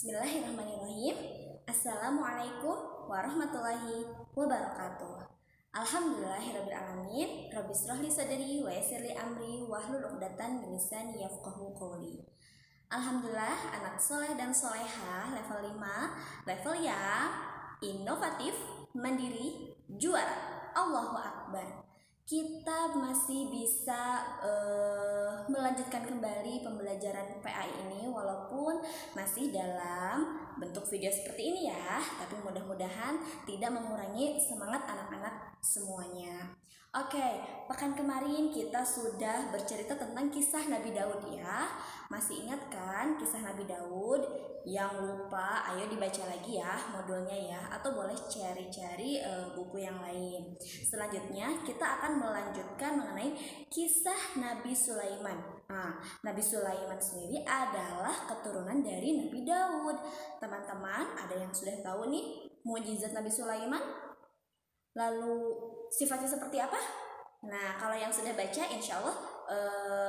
Bismillahirrahmanirrahim. Assalamualaikum warahmatullahi wabarakatuh. Alhamdulillahirrabbilalamin. Rabbi shrah li sadri wa yassir li amri wahlul 'uqdatam min lisani yafqahu qawli. Alhamdulillah, anak soleh dan solehah level 5, level yang inovatif, mandiri, juara. Allahu Akbar. Kita masih bisa melanjutkan kembali pembelajaran PAI ini walaupun masih dalam bentuk video seperti ini ya, tapi mudah-mudahan tidak mengurangi semangat anak-anak semuanya. Oke, pekan kemarin kita sudah bercerita tentang kisah Nabi Daud ya. Masih ingat kan kisah Nabi Daud? Yang lupa, ayo dibaca lagi ya modulnya ya, atau boleh cari-cari buku yang lain. Selanjutnya kita akan melanjutkan mengenai kisah Nabi Sulaiman. Nabi Sulaiman sendiri adalah keturunan dari Nabi Daud. Teman-teman, ada yang sudah tahu nih mukjizat Nabi Sulaiman? Lalu sifatnya seperti apa? Nah, kalau yang sudah baca insya Allah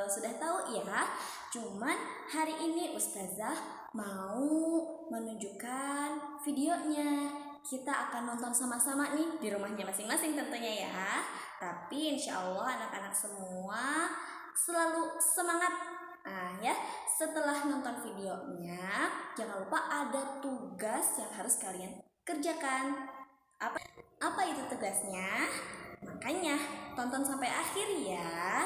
sudah tahu ya. Cuman hari ini Ustazah mau menunjukkan videonya. Kita akan nonton sama-sama nih di rumahnya masing-masing tentunya ya. Tapi insya Allah anak-anak semua selalu semangat. Ya, setelah nonton videonya jangan lupa ada tugas yang harus kalian kerjakan. Apa itu tugasnya? Makanya tonton sampai akhir ya.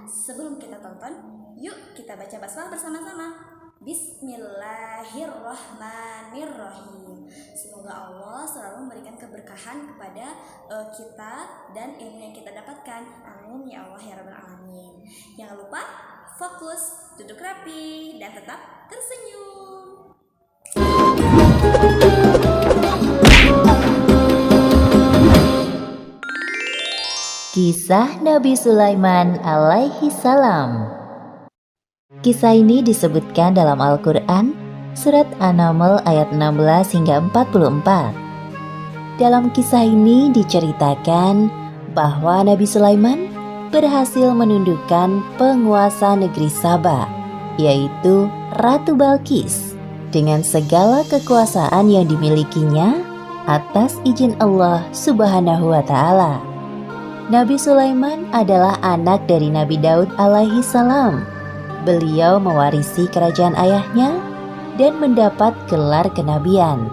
Sebelum kita tonton, yuk kita baca basmalah bersama-sama. Bismillahirrahmanirrahim. Semoga Allah selalu memberikan keberkahan kepada kita dan ilmu yang kita dapatkan. Amin ya Allah ya Rabbal Alamin. Jangan lupa fokus, duduk rapi, dan tetap tersenyum. Kisah Nabi Sulaiman alaihi salam. Kisah ini disebutkan dalam Al-Quran, surat An-Naml ayat 16 hingga 44. Dalam kisah ini diceritakan bahwa Nabi Sulaiman berhasil menundukkan penguasa negeri Saba, yaitu Ratu Balqis, dengan segala kekuasaan yang dimilikinya atas izin Allah Subhanahu wa Ta'ala. Nabi Sulaiman adalah anak dari Nabi Daud alaihi salam. Beliau mewarisi kerajaan ayahnya dan mendapat gelar kenabian.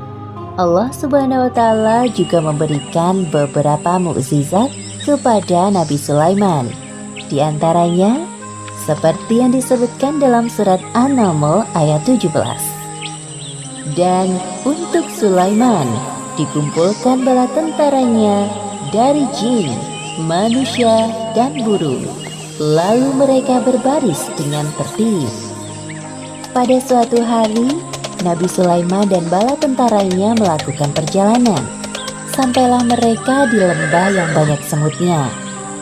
Allah Subhanahu wa Ta'ala juga memberikan beberapa mukjizat kepada Nabi Sulaiman. Di antaranya seperti yang disebutkan dalam surat An-Naml ayat 17. Dan untuk Sulaiman dikumpulkan bala tentaranya dari jin, manusia, dan burung. Lalu mereka berbaris dengan tertib. Pada suatu hari, Nabi Sulaiman dan bala tentaranya melakukan perjalanan. Sampailah mereka di lembah yang banyak semutnya.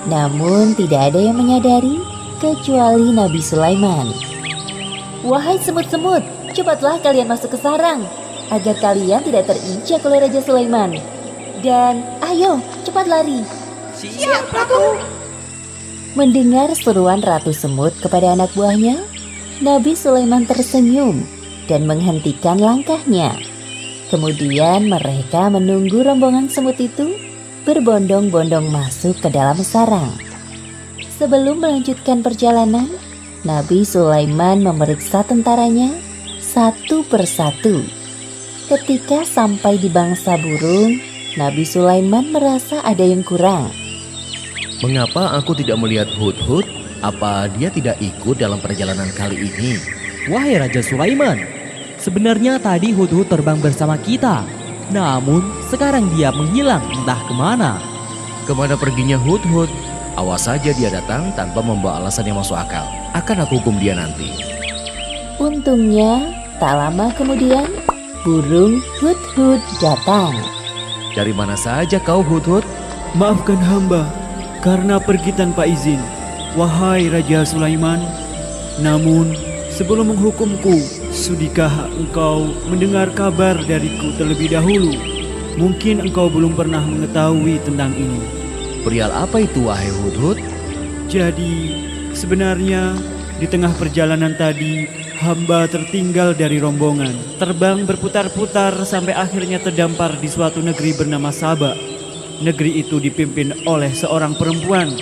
Namun tidak ada yang menyadari kecuali Nabi Sulaiman. "Wahai semut-semut, cepatlah kalian masuk ke sarang, agar kalian tidak terinjak oleh Raja Sulaiman. Dan ayo, cepat lari." "Siap, Ratu." Mendengar seruan Ratu Semut kepada anak buahnya, Nabi Sulaiman tersenyum dan menghentikan langkahnya. Kemudian mereka menunggu rombongan semut itu berbondong-bondong masuk ke dalam sarang. Sebelum melanjutkan perjalanan, Nabi Sulaiman memeriksa tentaranya satu persatu. Ketika sampai di bangsa burung, Nabi Sulaiman merasa ada yang kurang. "Mengapa aku tidak melihat Hudhud? Apa dia tidak ikut dalam perjalanan kali ini?" "Wahai Raja Sulaiman, sebenarnya tadi Hudhud terbang bersama kita. Namun sekarang dia menghilang entah kemana." "Kemana perginya Hudhud? Awas saja dia datang tanpa membawa alasan yang masuk akal. Akan aku hukum dia nanti." Untungnya, tak lama kemudian, burung Hudhud datang. "Dari mana saja kau Hudhud?" "Maafkan hamba karena pergi tanpa izin, wahai Raja Sulaiman. Namun sebelum menghukumku, sudikah engkau mendengar kabar dariku terlebih dahulu? Mungkin engkau belum pernah mengetahui tentang ini." "Perihal apa itu wahai Hudhud?" "Jadi sebenarnya di tengah perjalanan tadi hamba tertinggal dari rombongan. Terbang berputar-putar sampai akhirnya terdampar di suatu negeri bernama Saba. Negeri itu dipimpin oleh seorang perempuan.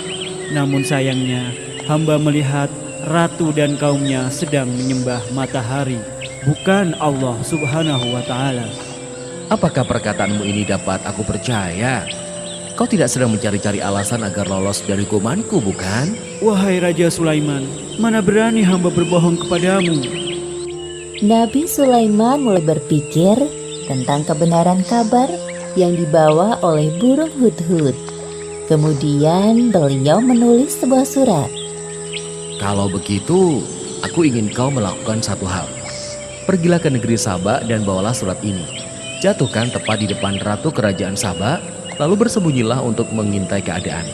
Namun sayangnya, hamba melihat ratu dan kaumnya sedang menyembah matahari, bukan Allah Subhanahu wa Ta'ala. Apakah perkataanmu ini dapat aku percaya? Kau tidak sedang mencari-cari alasan agar lolos dari hukumanku, bukan? Wahai Raja Sulaiman, mana berani hamba berbohong kepadamu? Nabi Sulaiman mulai berpikir tentang kebenaran kabar yang dibawa oleh burung hudhud. Kemudian beliau menulis sebuah surat. Kalau begitu, aku ingin kau melakukan satu hal. Pergilah ke negeri Saba dan bawalah surat ini. Jatuhkan tepat di depan ratu kerajaan Saba, lalu bersembunyilah untuk mengintai keadaan.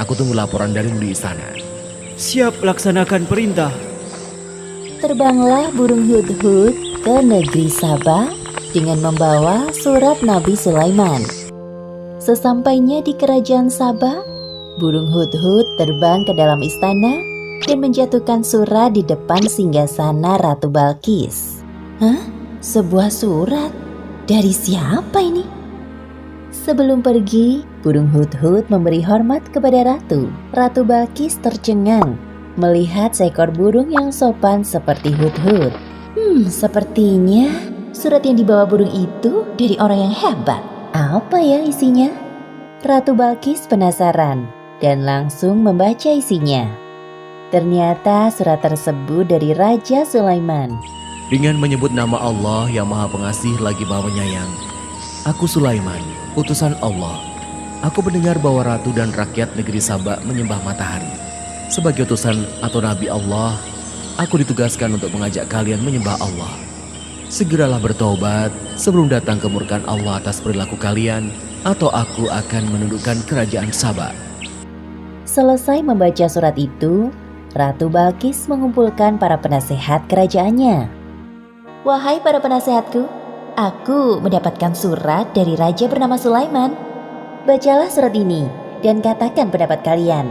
Aku tunggu laporan darimu di istana. Siap, laksanakan perintah. Terbanglah burung hudhud ke negeri Saba dengan membawa surat Nabi Sulaiman. Sesampainya di kerajaan Saba, burung hudhud terbang ke dalam istana dan menjatuhkan surat di depan singgasana Ratu Balqis. Hah? Sebuah surat? Dari siapa ini? Sebelum pergi, burung hudhud memberi hormat kepada ratu. Ratu Balqis tercengang melihat seekor burung yang sopan seperti hudhud. Sepertinya surat yang dibawa burung itu dari orang yang hebat. Apa ya isinya? Ratu Balqis penasaran dan langsung membaca isinya. Ternyata surat tersebut dari Raja Sulaiman. Dengan menyebut nama Allah yang Maha Pengasih lagi Maha Penyayang, aku Sulaiman, utusan Allah. Aku mendengar bahwa ratu dan rakyat negeri Saba menyembah matahari. Sebagai utusan atau Nabi Allah, aku ditugaskan untuk mengajak kalian menyembah Allah. Segeralah bertobat sebelum datang kemurkaan Allah atas perilaku kalian, atau aku akan menundukkan kerajaan Saba. Selesai membaca surat itu, Ratu Balqis mengumpulkan para penasehat kerajaannya. Wahai para penasehatku, aku mendapatkan surat dari raja bernama Sulaiman. Bacalah surat ini dan katakan pendapat kalian.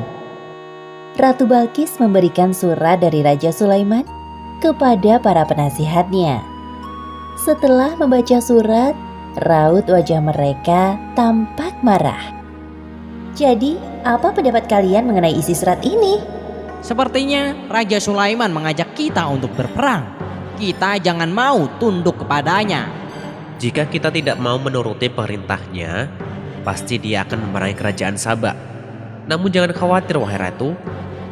Ratu Balqis memberikan surat dari Raja Sulaiman kepada para penasihatnya. Setelah membaca surat, raut wajah mereka tampak marah. Jadi, apa pendapat kalian mengenai isi surat ini? Sepertinya Raja Sulaiman mengajak kita untuk berperang. Kita jangan mau tunduk kepadanya. Jika kita tidak mau menuruti perintahnya, pasti dia akan memerangi kerajaan Saba. Namun jangan khawatir wahai ratu,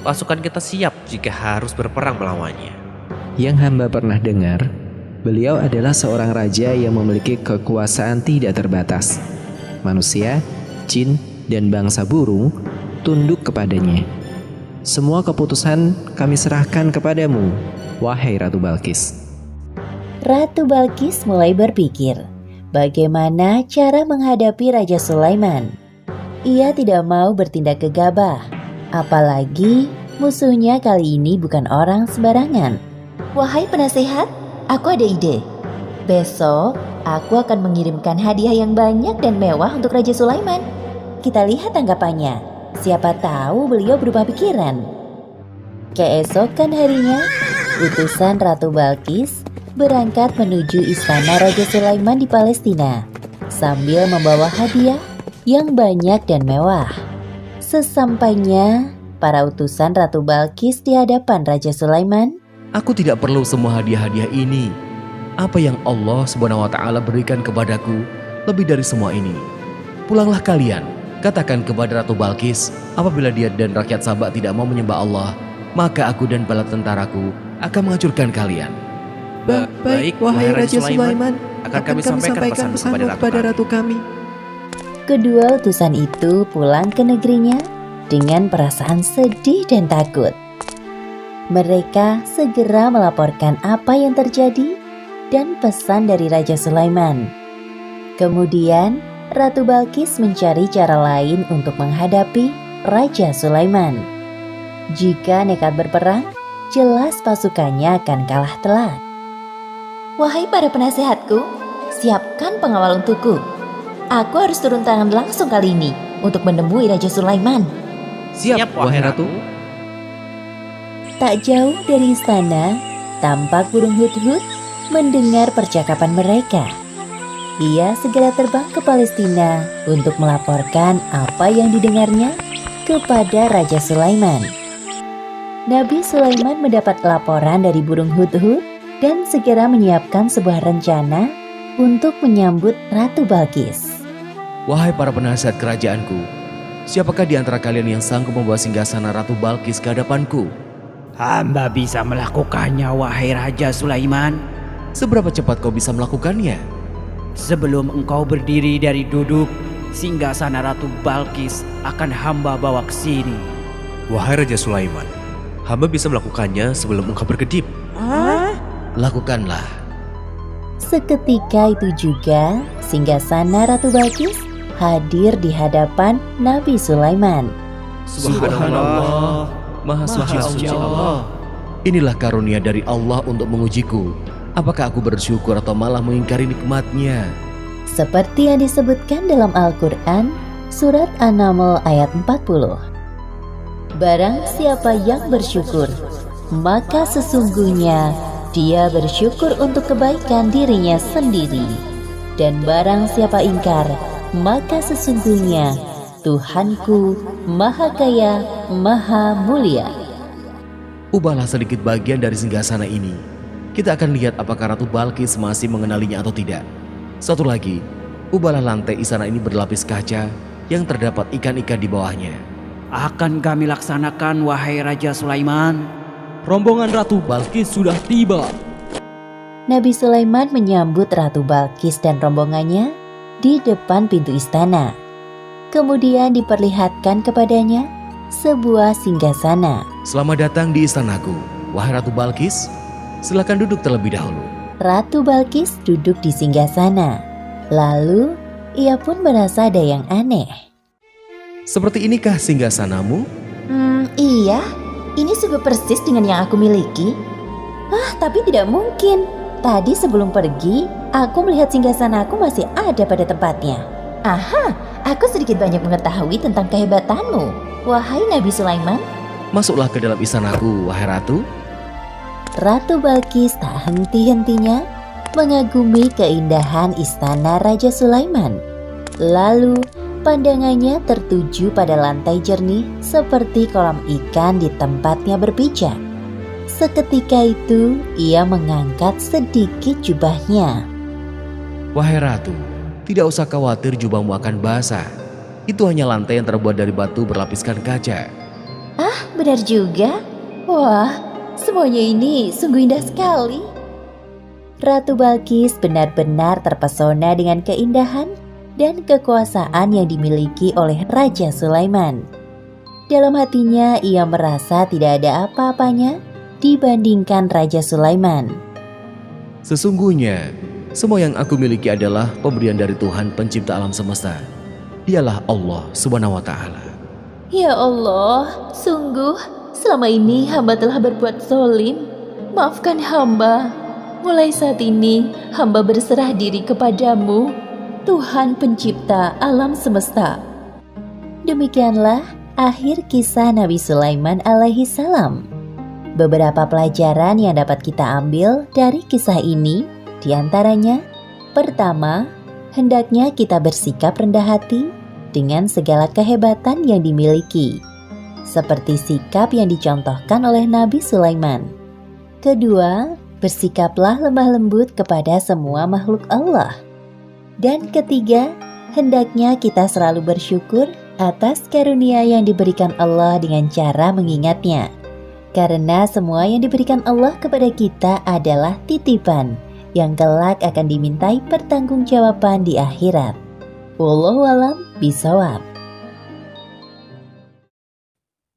pasukan kita siap jika harus berperang melawannya. Yang hamba pernah dengar, beliau adalah seorang raja yang memiliki kekuasaan tidak terbatas. Manusia, jin, dan bangsa burung tunduk kepadanya. Semua keputusan kami serahkan kepadamu, wahai Ratu Balqis. Ratu Balqis mulai berpikir bagaimana cara menghadapi Raja Sulaiman. Ia tidak mau bertindak gegabah, apalagi musuhnya kali ini bukan orang sembarangan. Wahai penasehat, aku ada ide. Besok aku akan mengirimkan hadiah yang banyak dan mewah untuk Raja Sulaiman. Kita lihat tanggapannya. Siapa tahu beliau berubah pikiran. Keesokan harinya, utusan Ratu Balqis berangkat menuju istana Raja Sulaiman di Palestina sambil membawa hadiah yang banyak dan mewah. Sesampainya para utusan Ratu Balqis di hadapan Raja Sulaiman, Aku tidak perlu semua hadiah-hadiah ini. Apa yang Allah Subhanahu wa Ta'ala berikan kepadaku lebih dari semua ini. Pulanglah kalian, katakan kepada Ratu Balqis, apabila dia dan rakyat Saba tidak mau menyembah Allah, maka aku dan bala tentaraku akan menghancurkan kalian. Baik, wahai Raja Sulaiman, akan kami sampaikan pesanmu kepada ratu kami. kedua utusan itu pulang ke negerinya dengan perasaan sedih dan takut. Mereka segera melaporkan apa yang terjadi dan pesan dari Raja Sulaiman. Kemudian, Ratu Balqis mencari cara lain untuk menghadapi Raja Sulaiman. Jika nekat berperang, jelas pasukannya akan kalah telak. Wahai para penasehatku, siapkan pengawal untukku. Aku harus turun tangan langsung kali ini untuk menemui Raja Sulaiman. Siap, wahai ratu. Tak jauh dari istana, tampak burung hudhud mendengar percakapan mereka. Ia segera terbang ke Palestina untuk melaporkan apa yang didengarnya kepada Raja Sulaiman. Nabi Sulaiman mendapat laporan dari burung hudhud dan segera menyiapkan sebuah rencana untuk menyambut Ratu Balkis. Wahai para penasihat kerajaanku, siapakah di antara kalian yang sanggup membawa singgasana Ratu Balkis ke hadapanku? Hamba bisa melakukannya, wahai Raja Sulaiman. Seberapa cepat kau bisa melakukannya? Sebelum engkau berdiri dari duduk, singgasana Ratu Balkis akan hamba bawa ke sini. Wahai Raja Sulaiman, hamba bisa melakukannya sebelum engkau berkedip. Lakukanlah. Seketika itu juga, singgasana Ratu Balkis hadir di hadapan Nabi Sulaiman. Subhanallah, Maha Suci Allah. Inilah karunia dari Allah untuk mengujiku. Apakah aku bersyukur atau malah mengingkari nikmatnya? Seperti yang disebutkan dalam Al-Quran, surat An-Naml ayat 40. Barang siapa yang bersyukur, maka sesungguhnya dia bersyukur untuk kebaikan dirinya sendiri. Dan barang siapa ingkar, maka sesungguhnya Tuhanku Maha Kaya, Maha Mulia. Ubahlah sedikit bagian dari singgasana ini. Kita akan lihat apakah Ratu Balkis masih mengenalinya atau tidak. Satu lagi, ubahlah lantai istana ini berlapis kaca yang terdapat ikan-ikan di bawahnya. Akan kami laksanakan, wahai Raja Sulaiman. Rombongan Ratu Balkis sudah tiba. Nabi Sulaiman menyambut Ratu Balkis dan rombongannya di depan pintu istana. Kemudian diperlihatkan kepadanya sebuah singgasana. Selamat datang di istanaku, wahai Ratu Balkis. Silakan duduk terlebih dahulu. Ratu Balkis duduk di singgasana. Lalu ia pun merasa ada yang aneh. Seperti inikah singgasanamu? Iya, ini sungguh persis dengan yang aku miliki. Tapi tidak mungkin. Tadi sebelum pergi, aku melihat singgasanaku masih ada pada tempatnya. Aku sedikit banyak mengetahui tentang kehebatanmu, wahai Nabi Sulaiman. Masuklah ke dalam istanaku, wahai Ratu. Ratu Balkis tak henti-hentinya mengagumi keindahan istana Raja Sulaiman. Lalu pandangannya tertuju pada lantai jernih seperti kolam ikan di tempatnya berpijak. Seketika itu ia mengangkat sedikit jubahnya. Wahai Ratu, tidak usah khawatir jubahmu akan basah. Itu hanya lantai yang terbuat dari batu berlapiskan kaca. Benar juga. Wah, semuanya ini sungguh indah sekali. Ratu Balkis benar-benar terpesona dengan keindahan dan kekuasaan yang dimiliki oleh Raja Sulaiman. Dalam hatinya ia merasa tidak ada apa-apanya dibandingkan Raja Sulaiman. Sesungguhnya, semua yang aku miliki adalah pemberian dari Tuhan pencipta alam semesta. Dialah Allah Subhanahu wa Ta'ala. Ya Allah, sungguh selama ini hamba telah berbuat zalim. Maafkan hamba. Mulai saat ini hamba berserah diri kepadamu, Tuhan pencipta alam semesta. Demikianlah akhir kisah Nabi Sulaiman alaihi salam. Beberapa pelajaran yang dapat kita ambil dari kisah ini diantaranya, pertama, hendaknya kita bersikap rendah hati dengan segala kehebatan yang dimiliki, seperti sikap yang dicontohkan oleh Nabi Sulaiman. Kedua, bersikaplah lemah lembut kepada semua makhluk Allah. Dan ketiga, hendaknya kita selalu bersyukur atas karunia yang diberikan Allah dengan cara mengingatnya. Karena semua yang diberikan Allah kepada kita adalah titipan yang kelak akan dimintai pertanggungjawaban di akhirat. Wallahu a'lam bishawab.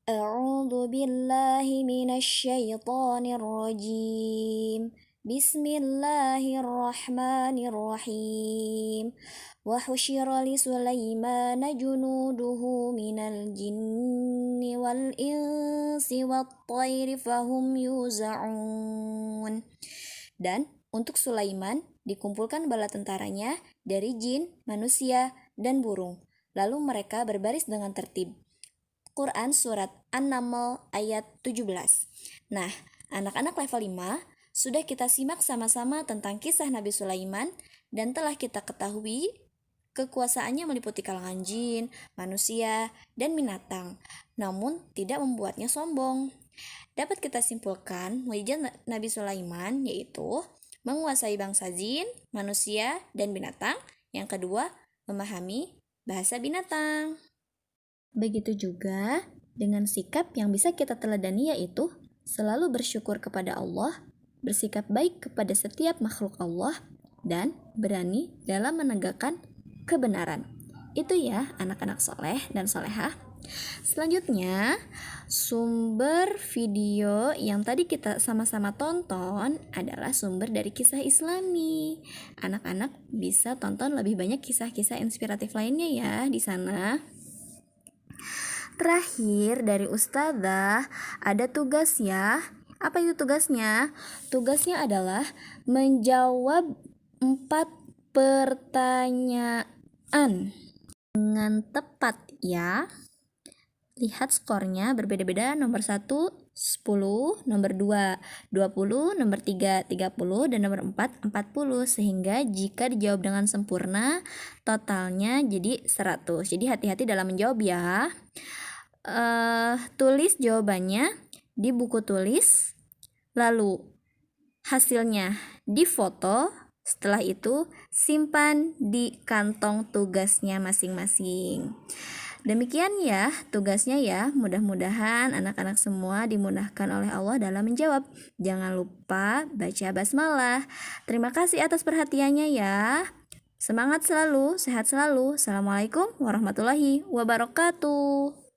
A'udzu billahi minasyaitonir rajim. Bismillahirrahmanirrahim. Wa husyira li Sulaimana junuduhu minal jinni wal insi wat thairi fahum yuza'un. Dan untuk Sulaiman dikumpulkan bala tentaranya dari jin, manusia, dan burung. Lalu mereka berbaris dengan tertib. Quran Surat An-Naml ayat 17. Nah, anak-anak level 5, Sudah kita simak sama-sama tentang kisah Nabi Sulaiman dan telah kita ketahui kekuasaannya meliputi kalangan jin, manusia, dan binatang, namun tidak membuatnya sombong. Dapat kita simpulkan mukjizat Nabi Sulaiman yaitu menguasai bangsa jin, manusia, dan binatang. Yang kedua, memahami bahasa binatang. Begitu juga dengan sikap yang bisa kita teladani yaitu selalu bersyukur kepada Allah, bersikap baik kepada setiap makhluk Allah, dan berani dalam menegakkan kebenaran. Itu ya anak-anak soleh dan solehah. Selanjutnya, sumber video yang tadi kita sama-sama tonton adalah sumber dari kisah Islami. Anak-anak bisa tonton lebih banyak kisah-kisah inspiratif lainnya ya di sana. Terakhir dari Ustazah ada tugas ya. Apa itu tugasnya? Tugasnya adalah menjawab 4 pertanyaan dengan tepat ya. Lihat skornya berbeda-beda, nomor 1 10, nomor 2 20, nomor 3 30, dan nomor 4 40. Sehingga jika dijawab dengan sempurna totalnya jadi 100. Jadi hati-hati dalam menjawab ya. Tulis jawabannya di buku tulis, lalu hasilnya difoto. Setelah itu simpan di kantong tugasnya masing-masing. Demikian ya tugasnya ya. Mudah-mudahan anak-anak semua dimudahkan oleh Allah dalam menjawab. Jangan lupa baca basmalah. Terima kasih atas perhatiannya ya. Semangat selalu, sehat selalu. Assalamualaikum warahmatullahi wabarakatuh.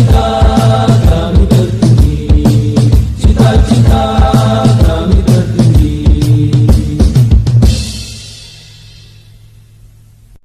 kita